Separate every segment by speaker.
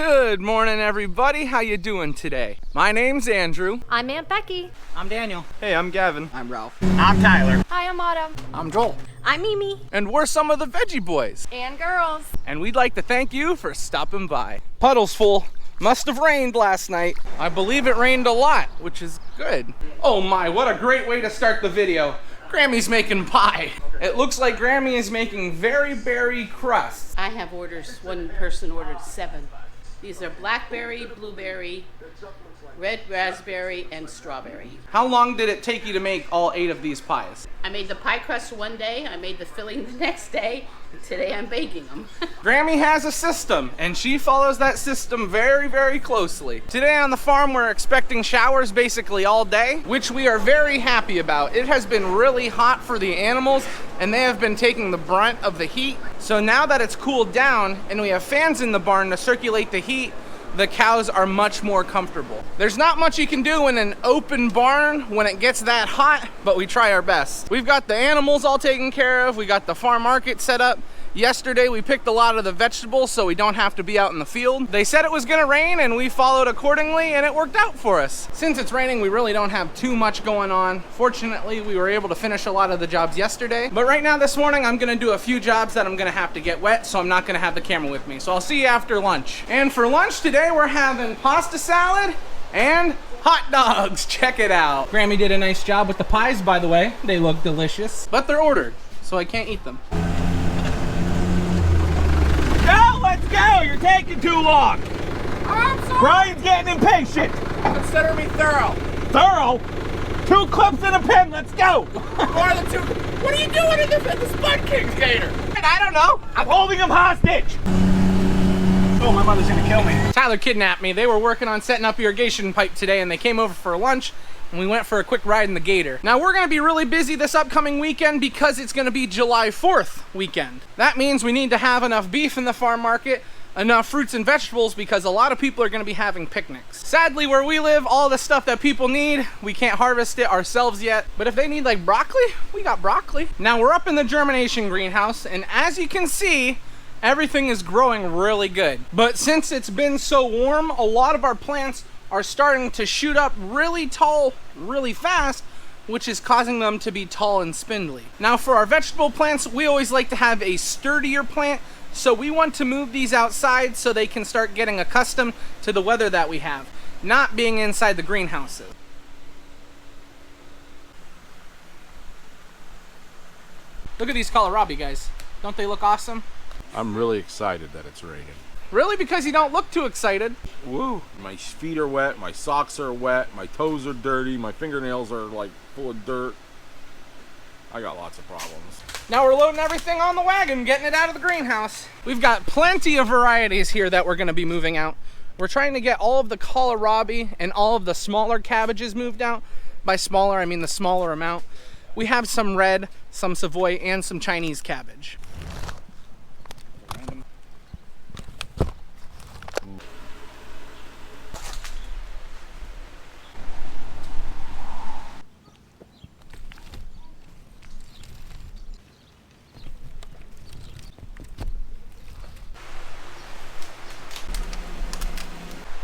Speaker 1: Good morning, everybody. How you doing today? My name's Andrew.
Speaker 2: I'm Aunt Becky.
Speaker 3: I'm Daniel.
Speaker 4: Hey, I'm Gavin.
Speaker 5: I'm Ralph.
Speaker 3: I'm Tyler.
Speaker 2: Hi, I'm Autumn.
Speaker 5: I'm Joel.
Speaker 2: I'm Mimi.
Speaker 1: And we're some of the Veggie Boys.
Speaker 2: And girls.
Speaker 1: And we'd like to thank you for stopping by. Puddle's full. Must have rained last night. I believe it rained a lot, which is good. Oh my, what a great way to start the video. Grammy's making pie. It looks like Grammy is making very berry crusts.
Speaker 6: I have orders. One person ordered 7. These are blackberry, blueberry, red raspberry, and strawberry.
Speaker 1: How long did it take you to make all 8 of these pies?
Speaker 6: I made the pie crust one day, I made the filling the next day, and today I'm baking them.
Speaker 1: Grammy has a system, and she follows that system very, very closely. Today on the farm, we're expecting showers basically all day, which we are very happy about. It has been really hot for the animals, and they have been taking the brunt of the heat. So now that it's cooled down, and we have fans in the barn to circulate the heat, the cows are much more comfortable. There's not much you can do in an open barn when it gets that hot, but we try our best. We've got the animals all taken care of. We got the farm market set up. Yesterday we picked a lot of the vegetables so we don't have to be out in the field. They said it was gonna rain and we followed accordingly and it worked out for us. Since it's raining, we really don't have too much going on. Fortunately, we were able to finish a lot of the jobs yesterday. But right now this morning, I'm gonna do a few jobs that I'm gonna have to get wet, so I'm not gonna have the camera with me. So I'll see you after lunch. And for lunch today, we're having pasta salad and hot dogs. Check it out. Grammy did a nice job with the pies, by the way. They look delicious, but they're ordered, so I can't eat them.
Speaker 3: Go, let's go! You're taking too long!
Speaker 2: I'm sorry.
Speaker 3: Brian's getting impatient!
Speaker 1: Consider me thorough.
Speaker 3: Thorough? 2 clips and a pen, let's go!
Speaker 1: More than 2. What are you doing in the Spud King's gator? I don't know.
Speaker 3: I'm holding him hostage! Oh, my mother's gonna kill me.
Speaker 1: Tyler kidnapped me. They were working on setting up irrigation pipe today and they came over for lunch and we went for a quick ride in the gator. Now we're gonna be really busy this upcoming weekend because it's gonna be July 4th weekend. That means we need to have enough beef in the farm market, enough fruits and vegetables because a lot of people are gonna be having picnics. Sadly, where we live, all the stuff that people need, we can't harvest it ourselves yet. But if they need like broccoli, we got broccoli. Now we're up in the germination greenhouse and as you can see, everything is growing really good. But since it's been so warm, a lot of our plants are starting to shoot up really tall, really fast, which is causing them to be tall and spindly. Now for our vegetable plants, we always like to have a sturdier plant, so we want to move these outside so they can start getting accustomed to the weather that we have, not being inside the greenhouses. Look at these kohlrabi, guys. Don't they look awesome?
Speaker 4: I'm really excited that it's raining.
Speaker 1: Really? Because you don't look too excited.
Speaker 4: Woo! My feet are wet, my socks are wet, my toes are dirty, my fingernails are like full of dirt. I got lots of problems.
Speaker 1: Now we're loading everything on the wagon, getting it out of the greenhouse. We've got plenty of varieties here that we're gonna be moving out. We're trying to get all of the kohlrabi and all of the smaller cabbages moved out. By smaller, I mean the smaller amount. We have some red, some Savoy, and some Chinese cabbage.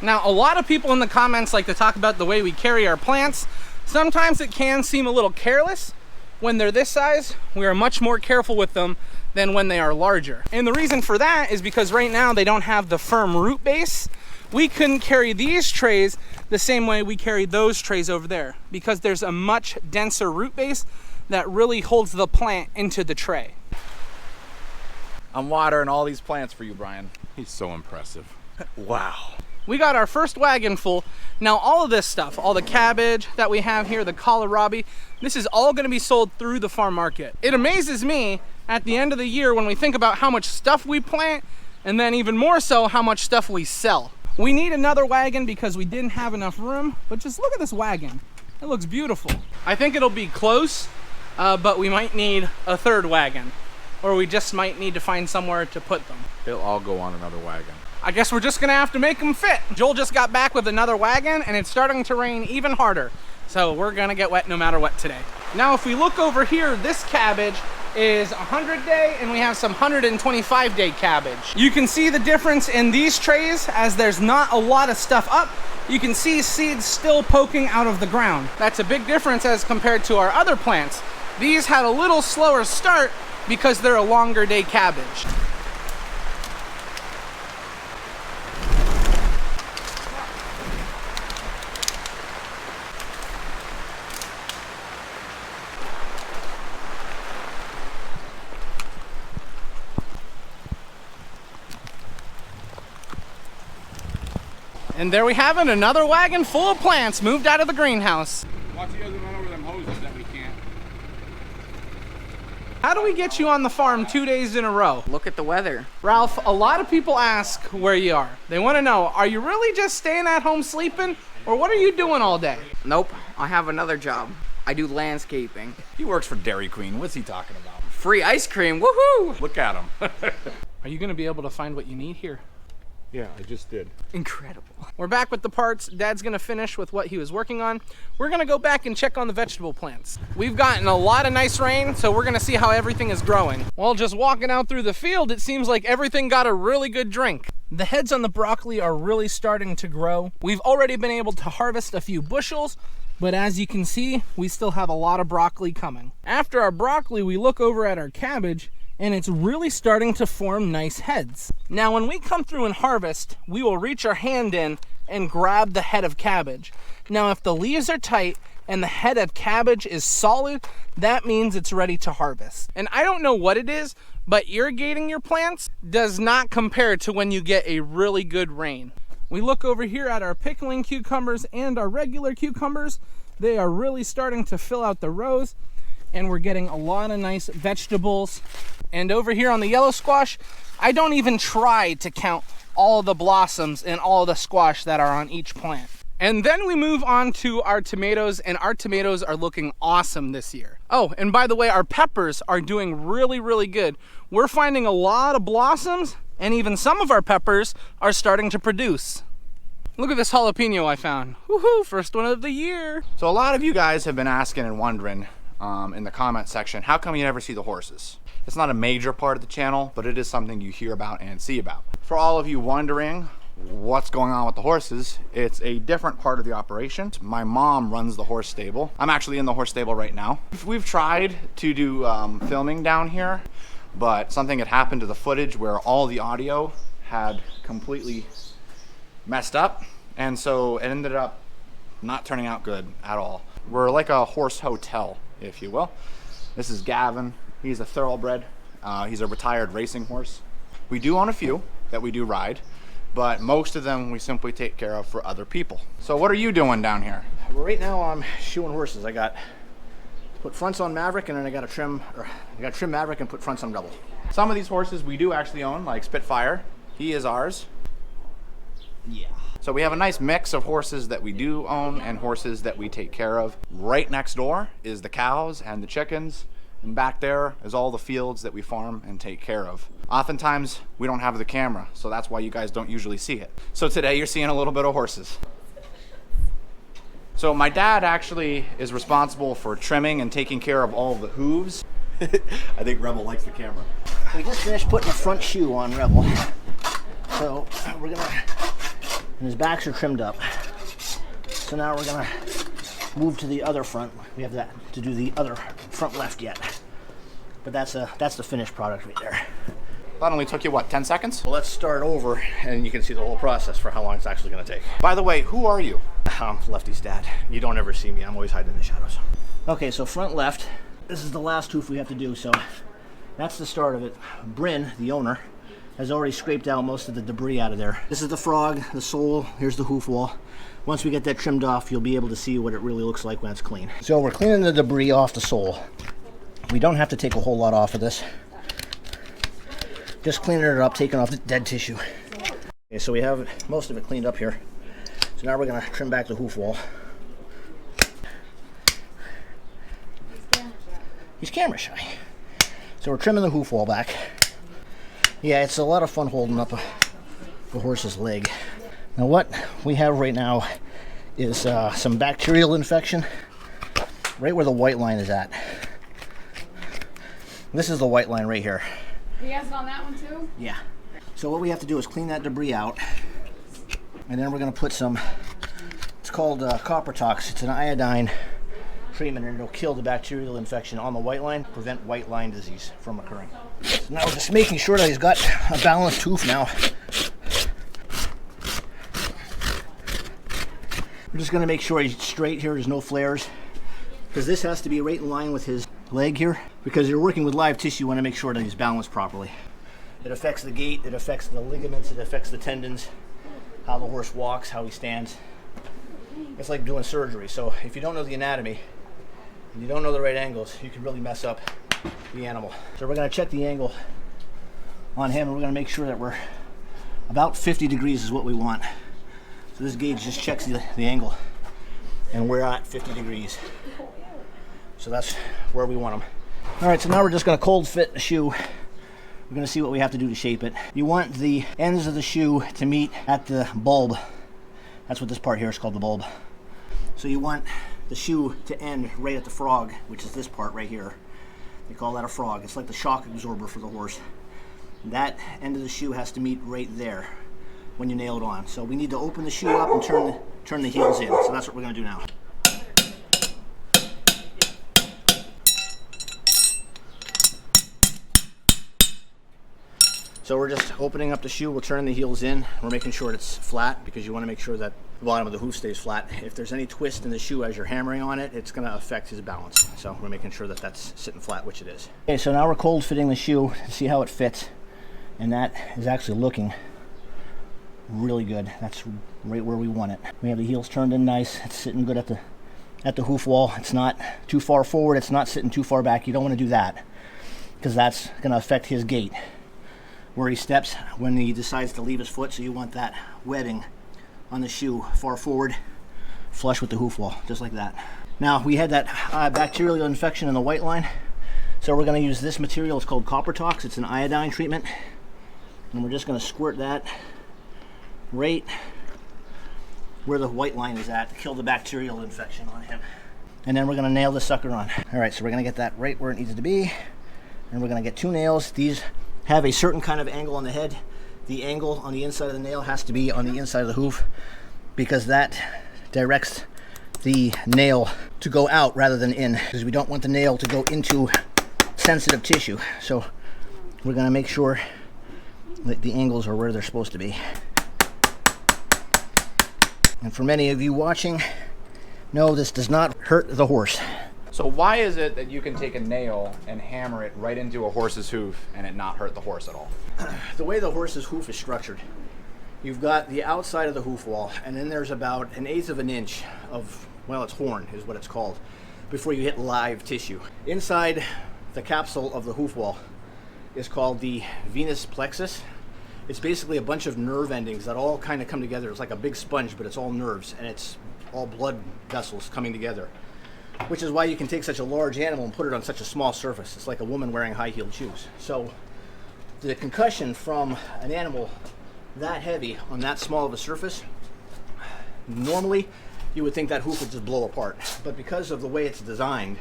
Speaker 1: Now, a lot of people in the comments like to talk about the way we carry our plants. Sometimes it can seem a little careless. When they're this size, we are much more careful with them than when they are larger. And the reason for that is because right now they don't have the firm root base. We couldn't carry these trays the same way we carry those trays over there because there's a much denser root base that really holds the plant into the tray.
Speaker 5: I'm watering all these plants for you, Brian.
Speaker 4: He's so impressive.
Speaker 5: Wow.
Speaker 1: We got our first wagon full. Now all of this stuff, all the cabbage that we have here, the kohlrabi, this is all gonna be sold through the farm market. It amazes me at the end of the year when we think about how much stuff we plant and then even more so how much stuff we sell. We need another wagon because we didn't have enough room, but just look at this wagon. It looks beautiful. I think it'll be close, but we might need a 3rd wagon or we just might need to find somewhere to put them.
Speaker 4: It'll all go on another wagon.
Speaker 1: I guess we're just gonna have to make them fit. Joel just got back with another wagon and it's starting to rain even harder. So we're gonna get wet no matter what today. Now if we look over here, this cabbage is 100-day, and we have some 125-day cabbage. You can see the difference in these trays as there's not a lot of stuff up. You can see seeds still poking out of the ground. That's a big difference as compared to our other plants. These had a little slower start because they're a longer day cabbage. And there we have it, another wagon full of plants moved out of the greenhouse.
Speaker 4: Watch you guys run over them hoses that we can't.
Speaker 1: How do we get you on the farm 2 days in a row?
Speaker 5: Look at the weather.
Speaker 1: Ralph, a lot of people ask where you are. They want to know, are you really just staying at home sleeping, or what are you doing all day?
Speaker 5: Nope, I have another job. I do landscaping.
Speaker 7: He works for Dairy Queen. What's he talking about?
Speaker 5: Free ice cream, woohoo!
Speaker 7: Look at him.
Speaker 1: Are you going to be able to find what you need here?
Speaker 4: Yeah, I just did.
Speaker 5: Incredible.
Speaker 1: We're back with the parts. Dad's gonna finish with what he was working on. We're gonna go back and check on the vegetable plants. We've gotten a lot of nice rain, so we're gonna see how everything is growing. Well, just walking out through the field, it seems like everything got a really good drink. The heads on the broccoli are really starting to grow. We've already been able to harvest a few bushels, but as you can see, we still have a lot of broccoli coming. After our broccoli, we look over at our cabbage, and it's really starting to form nice heads. Now, when we come through and harvest, we will reach our hand in and grab the head of cabbage. Now, if the leaves are tight and the head of cabbage is solid, that means it's ready to harvest. And I don't know what it is, but irrigating your plants does not compare to when you get a really good rain. We look over here at our pickling cucumbers and our regular cucumbers. They are really starting to fill out the rows, and we're getting a lot of nice vegetables. And over here on the yellow squash, I don't even try to count all the blossoms and all the squash that are on each plant. And then we move on to our tomatoes, and our tomatoes are looking awesome this year. Oh, and by the way, our peppers are doing really, really good. We're finding a lot of blossoms, and even some of our peppers are starting to produce. Look at this jalapeno I found. Woohoo, first one of the year.
Speaker 8: So a lot of you guys have been asking and wondering in the comment section, how come you never see the horses? It's not a major part of the channel, but it is something you hear about and see about. For all of you wondering what's going on with the horses, it's a different part of the operation. My mom runs the horse stable. I'm actually in the horse stable right now. We've tried to do filming down here, but something had happened to the footage where all the audio had completely messed up, and so it ended up not turning out good at all. We're like a horse hotel, if you will. This is Gavin. He's a thoroughbred. He's a retired racing horse. We do own a few that we do ride, but most of them we simply take care of for other people. So what are you doing down here?
Speaker 3: Well, right now I'm shoeing horses. I got put fronts on Maverick, and then I got trim Maverick and put fronts on Rebel.
Speaker 8: Some of these horses we do actually own, like Spitfire. He is ours.
Speaker 3: Yeah.
Speaker 8: So we have a nice mix of horses that we do own and horses that we take care of. Right next door is the cows and the chickens, and back there is all the fields that we farm and take care of. Oftentimes we don't have the camera, so that's why you guys don't usually see it. So today you're seeing a little bit of horses. So my dad actually is responsible for trimming and taking care of all of the hooves.
Speaker 3: I think Rebel likes the camera. We just finished putting the front shoe on Rebel. So we're gonna, and his backs are trimmed up. So now we're gonna move to the other front. We have that to do the other front left yet. But that's the finished product right there.
Speaker 8: That only took you, what, 10 seconds?
Speaker 3: Well, let's start over, and you can see the whole process for how long it's actually gonna take.
Speaker 8: By the way, who are you?
Speaker 3: I'm Lefty's dad. You don't ever see me. I'm always hiding in the shadows. Okay, so front left. This is the last hoof we have to do, so that's the start of it. Bryn, the owner, has already scraped out most of the debris out of there. This is the frog, the sole, here's the hoof wall. Once we get that trimmed off, you'll be able to see what it really looks like when it's clean. So we're cleaning the debris off the sole. We don't have to take a whole lot off of this. Just cleaning it up, taking off the dead tissue. Okay, so we have most of it cleaned up here. So now we're gonna trim back the hoof wall. He's camera shy. So we're trimming the hoof wall back. Yeah, it's a lot of fun holding up a horse's leg. Now what we have right now is some bacterial infection right where the white line is at. This is the white line right here.
Speaker 2: He has it on that one too?
Speaker 3: Yeah. So what we have to do is clean that debris out. And then we're going to put some, it's called copper tox. It's an iodine treatment, and it'll kill the bacterial infection on the white line, prevent white line disease from occurring. So now we're just making sure that he's got a balanced hoof now. We're just going to make sure he's straight here, there's no flares, because this has to be right in line with his leg here, because you're working with live tissue, you want to make sure that he's balanced properly. It affects the gait, it affects the ligaments, it affects the tendons, how the horse walks, how he stands. It's like doing surgery. So if you don't know the anatomy and you don't know the right angles, you can really mess up the animal. So we're going to check the angle on him, and we're going to make sure that we're about 50 degrees is what we want. So this gauge just checks the angle, and we're at 50 degrees. So that's where we want him. All right, so now we're just going to cold fit the shoe. We're going to see what we have to do to shape it. You want the ends of the shoe to meet at the bulb. That's what this part here is called, the bulb. So you want the shoe to end right at the frog, which is this part right here. They call that a frog. It's like the shock absorber for the horse. That end of the shoe has to meet right there when you nail it on. So we need to open the shoe up and turn the heels in. So that's what we're going to do now. So we're just opening up the shoe, we're turning the heels in, we're making sure it's flat, because you want to make sure that the bottom of the hoof stays flat. If there's any twist in the shoe as you're hammering on it, it's going to affect his balance. So we're making sure that that's sitting flat, which it is. Okay, so now we're cold fitting the shoe to see how it fits, and that is actually looking really good. That's right where we want it. We have the heels turned in nice, it's sitting good at the hoof wall. It's not too far forward, it's not sitting too far back. You don't want to do that, because that's going to affect his gait, where he steps when he decides to leave his foot. So you want that webbing on the shoe far forward, flush with the hoof wall, just like that. Now we had that bacterial infection in the white line, so we're going to use this material. It's called copper tox. It's an iodine treatment, and we're just going to squirt that right where the white line is at to kill the bacterial infection on him. And then we're going to nail the sucker on. All right, so we're going to get that right where it needs to be, and we're going to get 2 nails. These have a certain kind of angle on the head. The angle on the inside of the nail has to be on the inside of the hoof, because that directs the nail to go out rather than in, because we don't want the nail to go into sensitive tissue. So we're going to make sure that the angles are where they're supposed to be. And for many of you watching, no, this does not hurt the horse.
Speaker 8: So why is it that you can take a nail and hammer it right into a horse's hoof and it not hurt the horse at all?
Speaker 3: The way the horse's hoof is structured, you've got the outside of the hoof wall, and then there's about 1/8 of an inch of, well, it's horn is what it's called, before you hit live tissue. Inside the capsule of the hoof wall is called the Venus Plexus. It's basically a bunch of nerve endings that all kind of come together. It's like a big sponge, but it's all nerves, and it's all blood vessels coming together, which is why you can take such a large animal and put it on such a small surface. It's like a woman wearing high-heeled shoes. So the concussion from an animal that heavy on that small of a surface, normally you would think that hoof would just blow apart. But because of the way it's designed,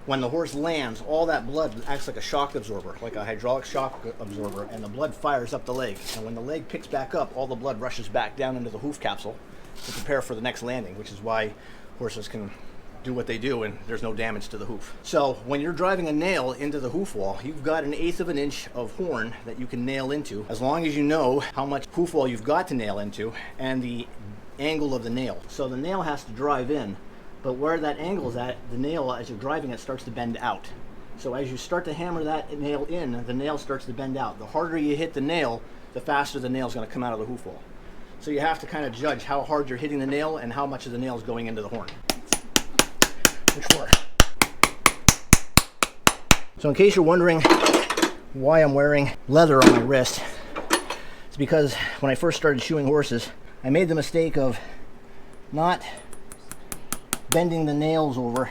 Speaker 3: when the horse lands, all that blood acts like a shock absorber, like a hydraulic shock absorber, and the blood fires up the leg. And when the leg picks back up, all the blood rushes back down into the hoof capsule to prepare for the next landing, which is why horses can do what they do and there's no damage to the hoof. So when you're driving a nail into the hoof wall, you've got 1/8 of an inch of horn that you can nail into, as long as you know how much hoof wall you've got to nail into and the angle of the nail. So the nail has to drive in, but where that angle is at, the nail, as you're driving it, starts to bend out. So as you start to hammer that nail in, the nail starts to bend out. The harder you hit the nail, the faster the nail's going to come out of the hoof wall. So you have to kind of judge how hard you're hitting the nail and how much of the nail is going into the horn. Which one? So in case you're wondering why I'm wearing leather on my wrist, it's because when I first started shoeing horses, I made the mistake of not bending the nails over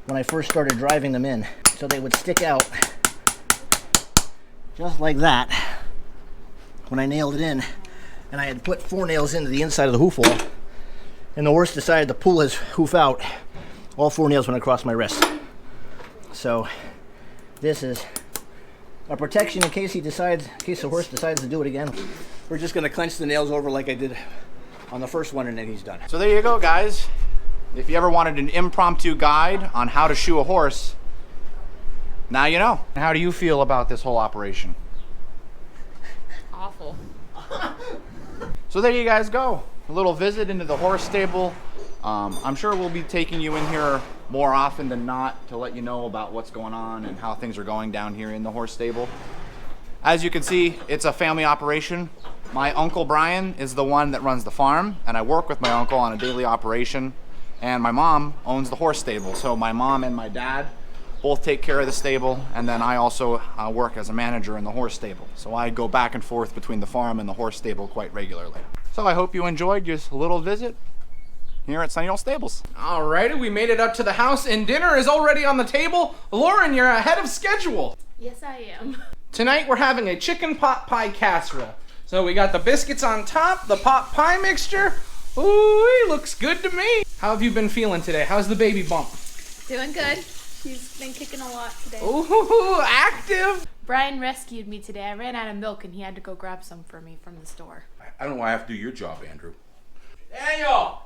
Speaker 3: when I first started driving them in, so they would stick out just like that when I nailed it in. And I had put 4 nails into the inside of the hoof wall, and the horse decided to pull his hoof out. All 4 nails went across my wrist. So This is a protection in case the horse decides to do it again. We're just gonna clench the nails over like I did on the first one, and then he's done.
Speaker 8: So there you go, guys. If you ever wanted an impromptu guide on how to shoe a horse, now you know. How do you feel about this whole operation?
Speaker 2: Awful.
Speaker 8: So there you guys go. A little visit into the horse stable. I'm sure we'll be taking you in here more often than not to let you know about what's going on and how things are going down here in the horse stable. As you can see, it's a family operation. My Uncle Brian is the one that runs the farm, and I work with my uncle on a daily operation. And my mom owns the horse stable. So my mom and my dad both take care of the stable, and then I also work as a manager in the horse stable. So I go back and forth between the farm and the horse stable quite regularly. So I hope you enjoyed your little visit here at Sunny Old Stables.
Speaker 1: Alrighty, we made it up to the house and dinner is already on the table. Lauren, you're ahead of schedule.
Speaker 2: Yes, I am.
Speaker 1: Tonight we're having a chicken pot pie casserole. So we got the biscuits on top, the pot pie mixture. Ooh, looks good to me. How have you been feeling today? How's the baby bump?
Speaker 2: Doing good. She's been kicking a lot today.
Speaker 1: Ooh, active.
Speaker 2: Brian rescued me today. I ran out of milk and he had to go grab some for me from the store.
Speaker 4: I don't know why I have to do your job, Andrew.
Speaker 1: Daniel,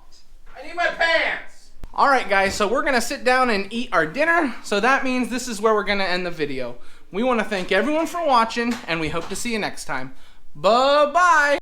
Speaker 1: I need my pants. All right, guys, so we're gonna sit down and eat our dinner. So that means this is where we're gonna end the video. We wanna thank everyone for watching and we hope to see you next time. Bye-bye.